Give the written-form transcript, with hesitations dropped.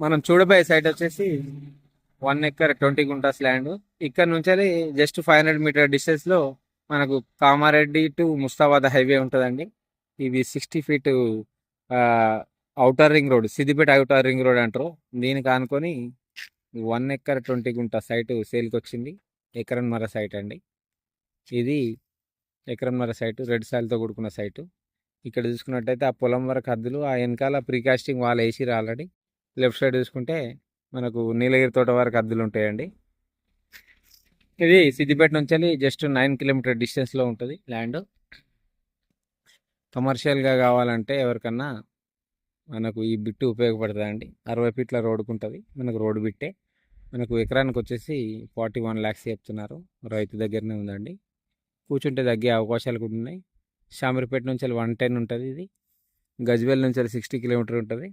మనం చూడబోయే సైట్ వచ్చేసి 1 ఎకర్ 20 గుంటాస్ ల్యాండ్. ఇక్కడ నుంచి జస్ట్ 500 మీటర్ డిస్టెన్స్ లో మనకు కామారెడ్డి టు ముస్తాబాద్ హైవే ఉంటుందండి. ఇవి 60 feet outer ring road, Siddipet outer ring road అంటారు. దీనికి ఆనుకొని 1 ఎకర్ 20 గుంట సైట్ సేల్కి వచ్చింది. ఎకరన్నర సైట్ అండి ఇది. ఎకరన్నర సైటు, రెడ్ సాయిల్తో కూడుకున్న సైటు. ఇక్కడ చూసుకున్నట్టయితే ఆ పొలం వరకు హద్దులు, ఆ వెనకాల ప్రీకాస్టింగ్ వాళ్ళు వేసిరు ఆల్రెడీ. లెఫ్ట్ సైడ్ చూసుకుంటే మనకు నీలగిరి తోట వరకు హద్దులు ఉంటాయండి. ఇది సిద్దిపేట నుంచి జస్ట్ 9 కిలోమీటర్ డిస్టెన్స్లో ఉంటుంది ల్యాండ్. కమర్షియల్గా కావాలంటే ఎవరికన్నా మనకు ఈ బిట్టు ఉపయోగపడుతుందండి. 60 ఫీట్ల రోడ్డుకు ఉంటుంది మనకు, రోడ్డు బిట్టే. మనకు ఎకరానికి వచ్చేసి 41 lakhs చెప్తున్నారు. రైతు దగ్గరనే ఉందండి. కూర్చుంటే తగ్గే అవకాశాలు కూడా ఉన్నాయి. షామీర్పేట నుంచి 110 ఉంటుంది ఇది. గజ్వేల్ నుంచి 60 కిలోమీటర్ ఉంటుంది.